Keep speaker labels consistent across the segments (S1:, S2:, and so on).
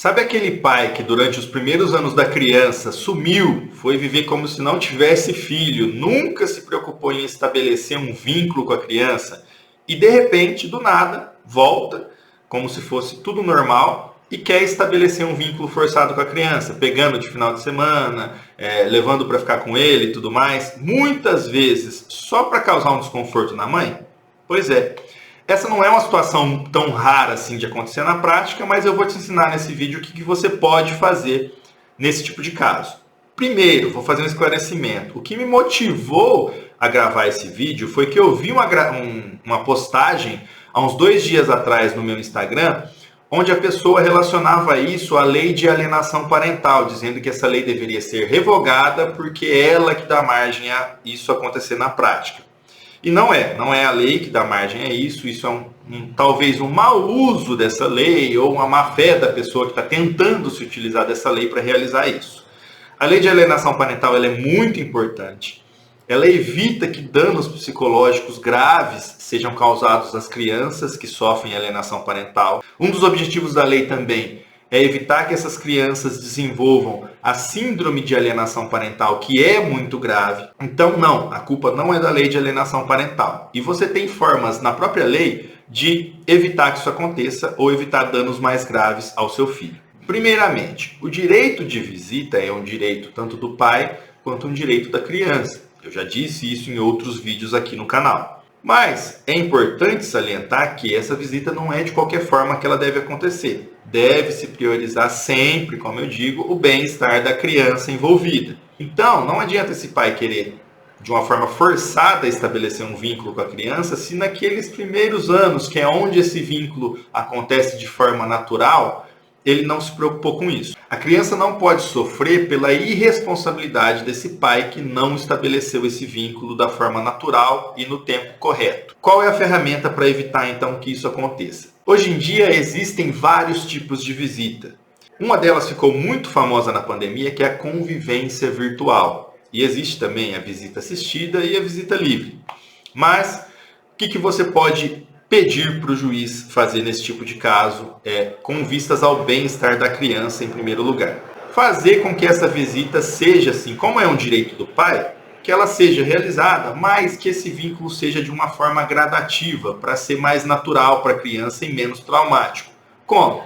S1: Sabe aquele pai que durante os primeiros anos da criança sumiu, foi viver como se não tivesse filho, nunca se preocupou em estabelecer um vínculo com a criança e de repente, do nada, volta como se fosse tudo normal e quer estabelecer um vínculo forçado com a criança, pegando de final de semana, levando para ficar com ele e tudo mais, muitas vezes só para causar um desconforto na mãe? Pois é. Essa não é uma situação tão rara assim de acontecer na prática, mas eu vou te ensinar nesse vídeo o que você pode fazer nesse tipo de caso. Primeiro, vou fazer um esclarecimento. O que me motivou a gravar esse vídeo foi que eu vi uma postagem há uns 2 dias atrás no meu Instagram, onde a pessoa relacionava isso à lei de alienação parental, dizendo que essa lei deveria ser revogada porque é ela que dá margem a isso acontecer na prática. E não é a lei que dá margem a isso é talvez um mau uso dessa lei ou uma má fé da pessoa que está tentando se utilizar dessa lei para realizar isso. A lei de alienação parental ela é muito importante. Ela evita que danos psicológicos graves sejam causados às crianças que sofrem alienação parental. Um dos objetivos da lei também é evitar que essas crianças desenvolvam a síndrome de alienação parental, que é muito grave. Então, não, a culpa não é da lei de alienação parental. E você tem formas na própria lei de evitar que isso aconteça ou evitar danos mais graves ao seu filho. Primeiramente, o direito de visita é um direito tanto do pai quanto um direito da criança. Eu já disse isso em outros vídeos aqui no canal. Mas é importante salientar que essa visita não é de qualquer forma que ela deve acontecer. Deve-se priorizar sempre, como eu digo, o bem-estar da criança envolvida. Então, não adianta esse pai querer, de uma forma forçada, estabelecer um vínculo com a criança, se naqueles primeiros anos, que é onde esse vínculo acontece de forma natural, ele não se preocupou com isso. A criança não pode sofrer pela irresponsabilidade desse pai que não estabeleceu esse vínculo da forma natural e no tempo correto. Qual é a ferramenta para evitar então que isso aconteça? Hoje em dia existem vários tipos de visita. Uma delas ficou muito famosa na pandemia, que é a convivência virtual. E existe também a visita assistida e a visita livre. Mas o que você pode pedir para o juiz fazer nesse tipo de caso, com vistas ao bem-estar da criança em primeiro lugar? Fazer com que essa visita seja assim, como é um direito do pai, que ela seja realizada, mas que esse vínculo seja de uma forma gradativa, para ser mais natural para a criança e menos traumático. Como?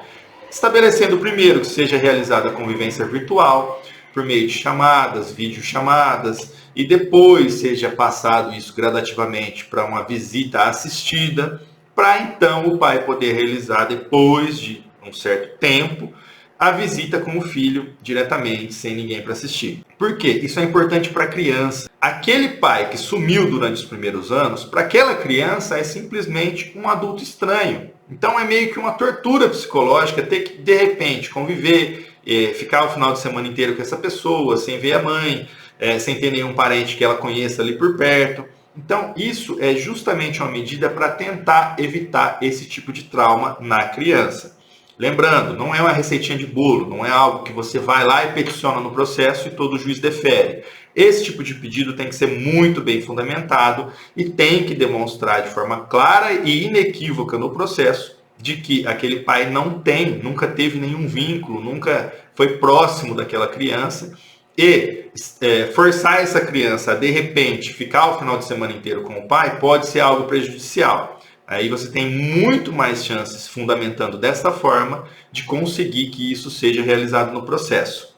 S1: Estabelecendo primeiro que seja realizada a convivência virtual, por meio de chamadas, videochamadas, e depois seja passado isso gradativamente para uma visita assistida, para então o pai poder realizar, depois de um certo tempo, a visita com o filho diretamente, sem ninguém para assistir. Por quê? Isso é importante para a criança. Aquele pai que sumiu durante os primeiros anos, para aquela criança é simplesmente um adulto estranho. Então é meio que uma tortura psicológica ter que, de repente, conviver, ficar o final de semana inteiro com essa pessoa, sem ver a mãe, sem ter nenhum parente que ela conheça ali por perto. Então, isso é justamente uma medida para tentar evitar esse tipo de trauma na criança. Lembrando, não é uma receitinha de bolo, não é algo que você vai lá e peticiona no processo e todo juiz defere. Esse tipo de pedido tem que ser muito bem fundamentado e tem que demonstrar de forma clara e inequívoca no processo de que aquele pai nunca teve nenhum vínculo, nunca foi próximo daquela criança. E forçar essa criança a, de repente, ficar o final de semana inteiro com o pai pode ser algo prejudicial. Aí você tem muito mais chances, fundamentando dessa forma, de conseguir que isso seja realizado no processo.